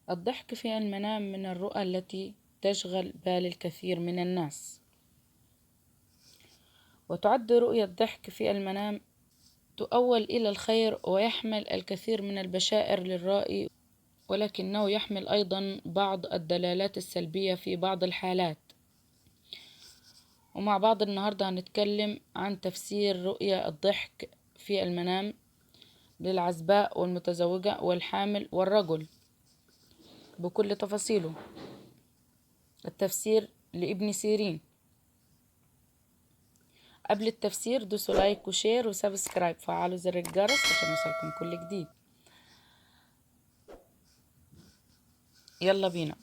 الضحك في المنام من الرؤى التي تشغل بال الكثير من الناس، وتعد رؤية الضحك في المنام تؤول إلى الخير ويحمل الكثير من البشائر للرائي، ولكنه يحمل أيضا بعض الدلالات السلبية في بعض الحالات. ومع بعض النهاردة هنتكلم عن تفسير رؤية الضحك في المنام للعزباء والمتزوجة والحامل والرجل بكل تفاصيله. التفسير لابن سيرين. قبل التفسير دوسوا لايك وشير وسبسكرايب، فعلوا زر الجرس عشان يوصلكم كل جديد. يلا بينا.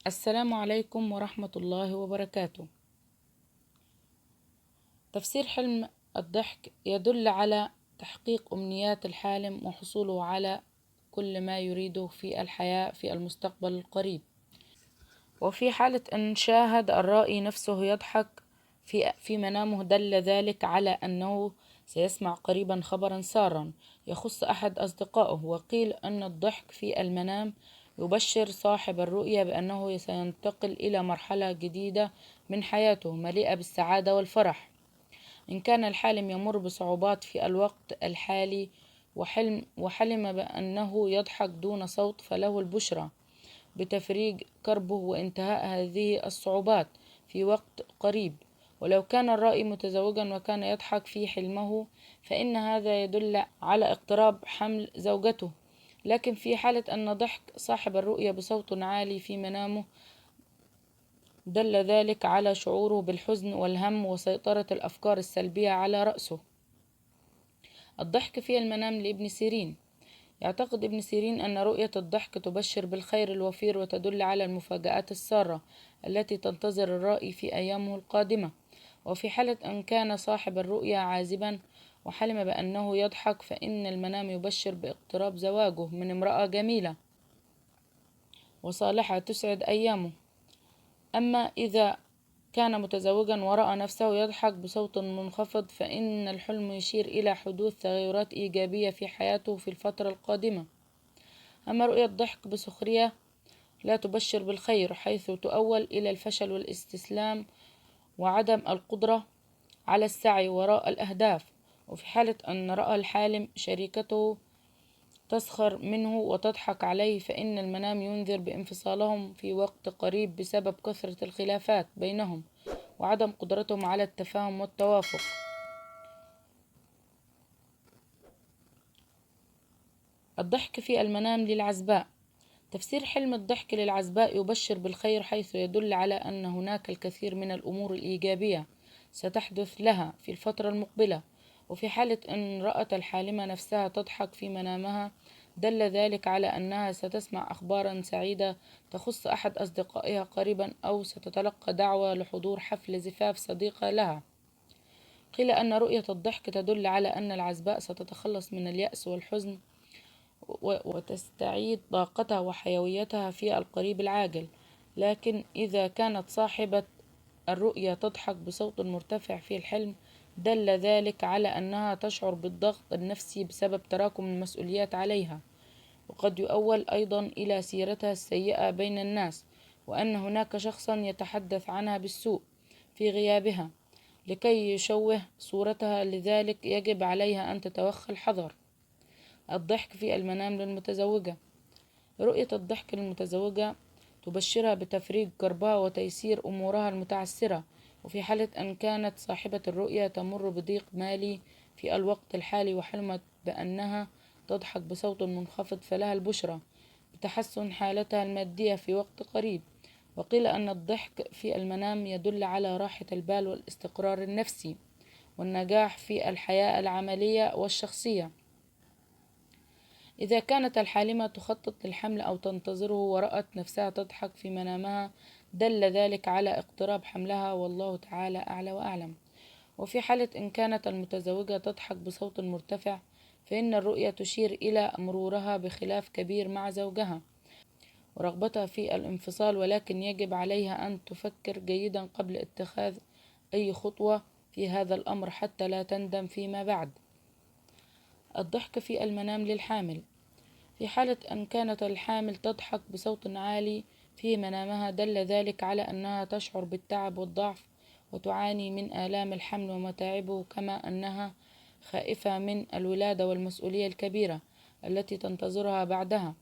السلام عليكم ورحمة الله وبركاته. تفسير حلم الضحك يدل على تحقيق أمنيات الحالم وحصوله على كل ما يريده في الحياة في المستقبل القريب. وفي حالة أن شاهد الرائي نفسه يضحك في منامه دل ذلك على أنه سيسمع قريبا خبرا سارا يخص أحد أصدقائه. وقيل أن الضحك في المنام يبشر صاحب الرؤيا بأنه سينتقل إلى مرحلة جديدة من حياته مليئة بالسعادة والفرح. إن كان الحالم يمر بصعوبات في الوقت الحالي وحلم بأنه يضحك دون صوت، فله البشرى بتفريج كربه وانتهاء هذه الصعوبات في وقت قريب. ولو كان الرائي متزوجا وكان يضحك في حلمه، فإن هذا يدل على اقتراب حمل زوجته. لكن في حالة أن ضحك صاحب الرؤيا بصوت عالي في منامه، دل ذلك على شعوره بالحزن والهم وسيطرة الأفكار السلبية على رأسه. الضحك في المنام لابن سيرين. يعتقد ابن سيرين أن رؤية الضحك تبشر بالخير الوفير وتدل على المفاجآت السارة التي تنتظر الرائي في أيامه القادمة. وفي حالة أن كان صاحب الرؤيا عازبا وحلم بأنه يضحك، فإن المنام يبشر باقتراب زواجه من امرأة جميلة وصالحة تسعد أيامه. أما إذا كان متزوجا ورأى نفسه يضحك بصوت منخفض، فإن الحلم يشير إلى حدوث تغيرات إيجابية في حياته في الفترة القادمة. أما رؤية الضحك بسخرية لا تبشر بالخير، حيث تؤول إلى الفشل والاستسلام وعدم القدرة على السعي وراء الأهداف. وفي حالة أن رأى الحالم شريكته تسخر منه وتضحك عليه، فإن المنام ينذر بانفصالهم في وقت قريب بسبب كثرة الخلافات بينهم وعدم قدرتهم على التفاهم والتوافق. الضحك في المنام للعزباء. تفسير حلم الضحك للعزباء يبشر بالخير، حيث يدل على أن هناك الكثير من الأمور الإيجابية ستحدث لها في الفترة المقبلة. وفي حالة أن رأت الحالمة نفسها تضحك في منامها، دل ذلك على أنها ستسمع أخبارا سعيدة تخص أحد أصدقائها قريبا، أو ستتلقى دعوة لحضور حفل زفاف صديقة لها. قيل أن رؤية الضحك تدل على أن العزباء ستتخلص من اليأس والحزن وتستعيد طاقتها وحيويتها في القريب العاجل. لكن إذا كانت صاحبة الرؤيا تضحك بصوت مرتفع في الحلم، دل ذلك على أنها تشعر بالضغط النفسي بسبب تراكم المسؤوليات عليها. وقد يؤول أيضا إلى سيرتها السيئة بين الناس، وأن هناك شخصا يتحدث عنها بالسوء في غيابها لكي يشوه صورتها. لذلك يجب عليها أن تتوخى الحذر. الضحك في المنام للمتزوجة. رؤية الضحك للمتزوجة تبشرها بتفريج كربها وتيسير أمورها المتعسرة. وفي حالة أن كانت صاحبة الرؤيا تمر بضيق مالي في الوقت الحالي وحلمت بأنها تضحك بصوت منخفض، فلها البشرى بتحسن حالتها المادية في وقت قريب. وقيل أن الضحك في المنام يدل على راحة البال والاستقرار النفسي والنجاح في الحياة العملية والشخصية. إذا كانت الحالمة تخطط للحمل أو تنتظره ورأت نفسها تضحك في منامها، دل ذلك على اقتراب حملها، والله تعالى أعلى وأعلم. وفي حالة إن كانت المتزوجة تضحك بصوت مرتفع، فإن الرؤيا تشير إلى مرورها بخلاف كبير مع زوجها، ورغبتها في الانفصال، ولكن يجب عليها أن تفكر جيدا قبل اتخاذ أي خطوة في هذا الأمر حتى لا تندم فيما بعد. الضحك في المنام للحامل. في حالة أن كانت الحامل تضحك بصوت عالي في منامها، دل ذلك على أنها تشعر بالتعب والضعف وتعاني من آلام الحمل ومتاعبه، كما أنها خائفة من الولادة والمسؤولية الكبيرة التي تنتظرها بعدها.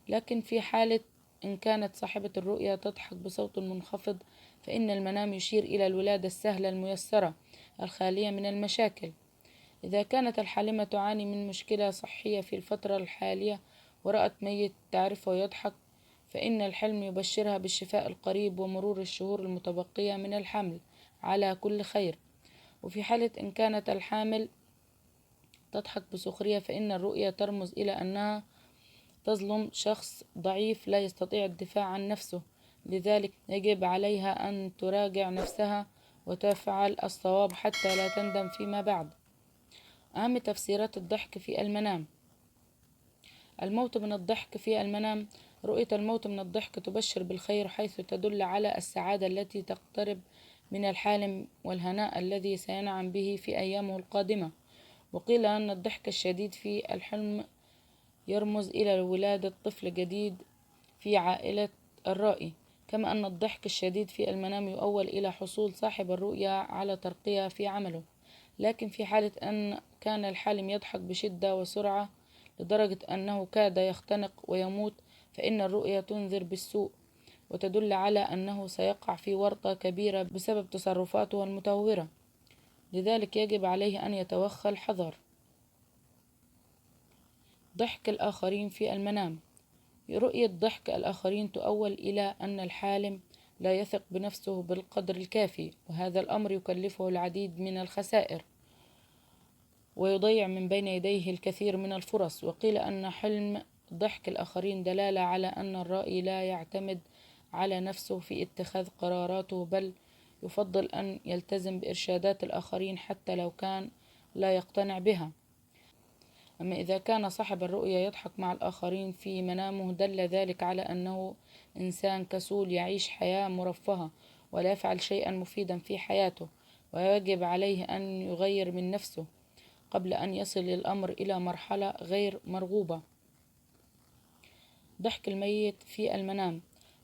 لكن في حالة إن كانت صاحبة الرؤيا تضحك بصوت منخفض، فإن المنام يشير إلى الولادة السهلة الميسرة الخالية من المشاكل. إذا كانت الحالمة تعاني من مشكلة صحية في الفترة الحالية ورأت ميت تعرفه يضحك، فإن الحلم يبشرها بالشفاء القريب ومرور الشهور المتبقية من الحمل على كل خير. وفي حالة إن كانت الحامل تضحك بسخرية، فإن الرؤيا ترمز إلى أنها تظلم شخص ضعيف لا يستطيع الدفاع عن نفسه، لذلك يجب عليها أن تراجع نفسها وتفعل الصواب حتى لا تندم فيما بعد. أهم تفسيرات الضحك في المنام. الموت من الضحك في المنام. رؤية الموت من الضحك تبشر بالخير، حيث تدل على السعادة التي تقترب من الحالم والهناء الذي سينعم به في أيامه القادمة. وقيل أن الضحك الشديد في الحلم يرمز إلى ولادة طفل جديد في عائلة الرائي، كما أن الضحك الشديد في المنام يؤول إلى حصول صاحب الرؤيا على ترقية في عمله. لكن في حالة أن كان الحالم يضحك بشدة وسرعة لدرجة أنه كاد يختنق ويموت، فإن الرؤيا تنذر بالسوء وتدل على أنه سيقع في ورطة كبيرة بسبب تصرفاته المتهورة، لذلك يجب عليه أن يتوخى الحذر. ضحك الآخرين في المنام. رؤية ضحك الآخرين تؤول إلى أن الحالم لا يثق بنفسه بالقدر الكافي، وهذا الأمر يكلفه العديد من الخسائر ويضيع من بين يديه الكثير من الفرص. وقيل أن حلم ضحك الآخرين دلالة على أن الرائي لا يعتمد على نفسه في اتخاذ قراراته، بل يفضل أن يلتزم بإرشادات الآخرين حتى لو كان لا يقتنع بها. أما إذا كان صاحب الرؤيا يضحك مع الآخرين في منامه، دل ذلك على أنه إنسان كسول يعيش حياة مرفهة ولا يفعل شيئا مفيدا في حياته، ويجب عليه أن يغير من نفسه قبل أن يصل الأمر إلى مرحلة غير مرغوبة. ضحك الميت في المنام.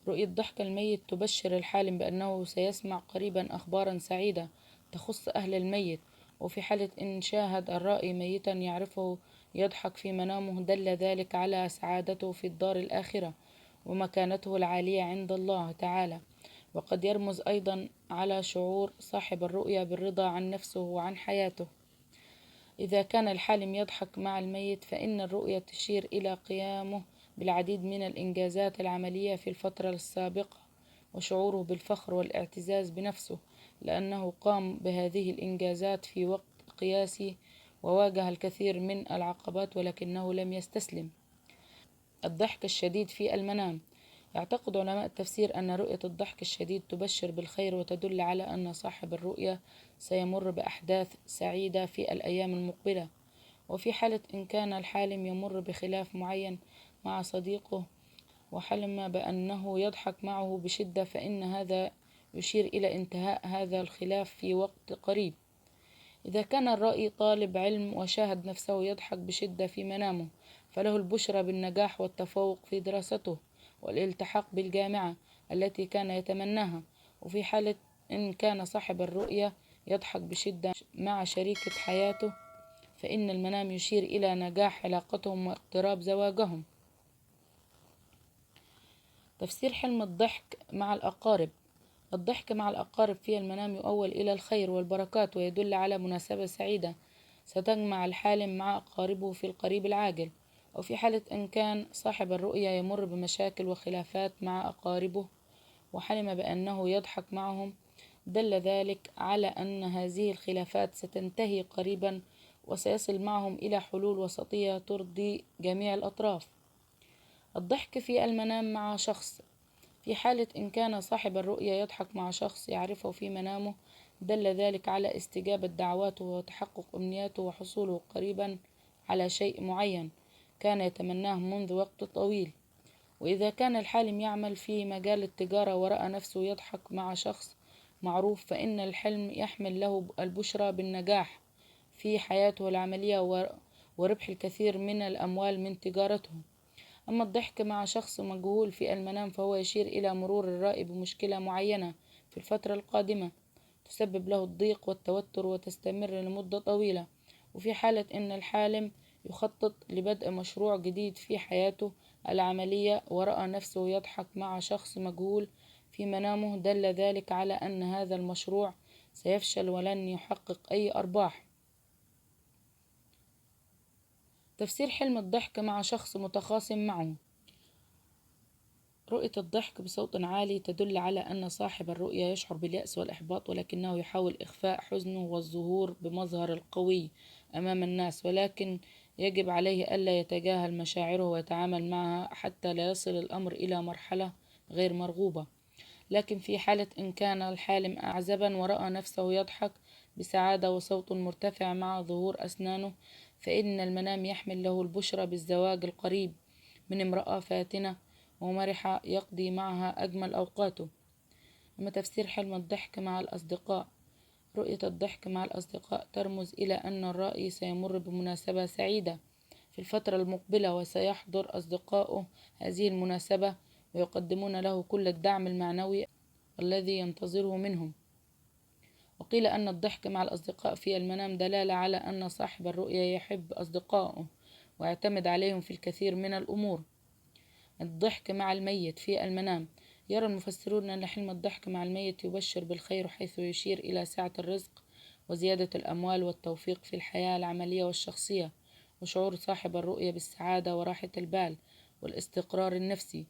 رؤية ضحك الميت تبشر الحالم بأنه سيسمع قريبا أخبارا سعيدة تخص أهل الميت. وفي حالة إن شاهد الرائي ميتا يعرفه يضحك في منامه، دل ذلك على سعادته في الدار الآخرة ومكانته العالية عند الله تعالى. وقد يرمز أيضا على شعور صاحب الرؤيا بالرضا عن نفسه وعن حياته. إذا كان الحالم يضحك مع الميت، فإن الرؤيا تشير إلى قيامه بالعديد من الإنجازات العملية في الفترة السابقة، وشعوره بالفخر والاعتزاز بنفسه لأنه قام بهذه الإنجازات في وقت قياسي وواجه الكثير من العقبات ولكنه لم يستسلم. الضحك الشديد في المنام. يعتقد علماء التفسير أن رؤية الضحك الشديد تبشر بالخير وتدل على أن صاحب الرؤيا سيمر بأحداث سعيدة في الأيام المقبلة. وفي حالة إن كان الحالم يمر بخلاف معين مع صديقه وحلم بأنه يضحك معه بشدة، فإن هذا يشير إلى انتهاء هذا الخلاف في وقت قريب. إذا كان الرائي طالب علم وشاهد نفسه يضحك بشدة في منامه، فله البشرى بالنجاح والتفوق في دراسته والالتحاق بالجامعة التي كان يتمناها. وفي حالة إن كان صاحب الرؤيا يضحك بشدة مع شريكة حياته، فإن المنام يشير إلى نجاح علاقتهم واقتراب زواجهم. تفسير حلم الضحك مع الأقارب. الضحك مع الأقارب في المنام يؤول إلى الخير والبركات، ويدل على مناسبة سعيدة ستجمع الحالم مع أقاربه في القريب العاجل. وفي حالة إن كان صاحب الرؤيا يمر بمشاكل وخلافات مع أقاربه وحلم بأنه يضحك معهم، دل ذلك على أن هذه الخلافات ستنتهي قريبا وسيصل معهم إلى حلول وسطية ترضي جميع الأطراف. الضحك في المنام مع شخص. في حالة إن كان صاحب الرؤيا يضحك مع شخص يعرفه في منامه، دل ذلك على استجابة دعواته وتحقق أمنياته وحصوله قريبا على شيء معين كان يتمناه منذ وقت طويل. وإذا كان الحالم يعمل في مجال التجارة ورأى نفسه يضحك مع شخص معروف، فإن الحلم يحمل له البشرى بالنجاح في حياته العملية وربح الكثير من الأموال من تجارته. أما الضحك مع شخص مجهول في المنام فهو يشير إلى مرور الرائي بمشكلة معينة في الفترة القادمة تسبب له الضيق والتوتر وتستمر لمدة طويلة. وفي حالة أن الحالم يخطط لبدء مشروع جديد في حياته العملية ورأى نفسه يضحك مع شخص مجهول في منامه، دل ذلك على أن هذا المشروع سيفشل ولن يحقق أي أرباح. تفسير حلم الضحك مع شخص متخاصم معه. رؤية الضحك بصوت عالي تدل على أن صاحب الرؤية يشعر باليأس والإحباط، ولكنه يحاول إخفاء حزنه والظهور بمظهر القوي أمام الناس، ولكن يجب عليه ألا يتجاهل مشاعره ويتعامل معها حتى لا يصل الأمر إلى مرحلة غير مرغوبة. لكن في حالة إن كان الحالم أعزبا ورأى نفسه يضحك بسعادة وصوت مرتفع مع ظهور أسنانه، فإن المنام يحمل له البشرى بالزواج القريب من امرأة فاتنة ومرحة يقضي معها أجمل أوقاته. أما تفسير حلم الضحك مع الأصدقاء. رؤية الضحك مع الأصدقاء ترمز إلى أن الرائي سيمر بمناسبة سعيدة في الفترة المقبلة، وسيحضر أصدقاؤه هذه المناسبة ويقدمون له كل الدعم المعنوي الذي ينتظره منهم. وقيل أن الضحك مع الأصدقاء في المنام دلالة على أن صاحب الرؤية يحب أصدقائه ويعتمد عليهم في الكثير من الأمور. الضحك مع الميت في المنام. يرى المفسرون أن حلم الضحك مع الميت يبشر بالخير، حيث يشير إلى سعة الرزق وزيادة الأموال والتوفيق في الحياة العملية والشخصية، وشعور صاحب الرؤية بالسعادة وراحة البال والاستقرار النفسي.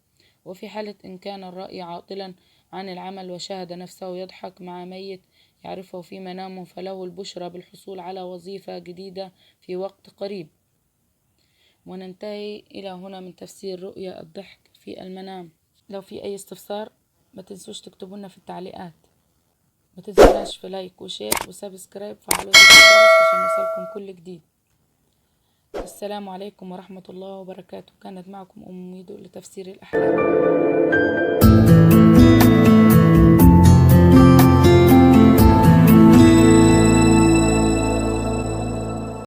وفي حالة إن كان الرأي عاطلا عن العمل وشاهد نفسه يضحك مع ميت يعرفه في منامه، فله البشرى بالحصول على وظيفة جديدة في وقت قريب. وننتهي إلى هنا من تفسير رؤيا الضحك في المنام. لو في أي استفسار ما تنسوش تكتبوا لنا في التعليقات. ما تنسوناش في لايك وشير وسبسكرايب، فعلوا زر الجرس عشان يوصلكم كل جديد. السلام عليكم ورحمة الله وبركاته. كانت معكم أم ميدو لتفسير الأحلام.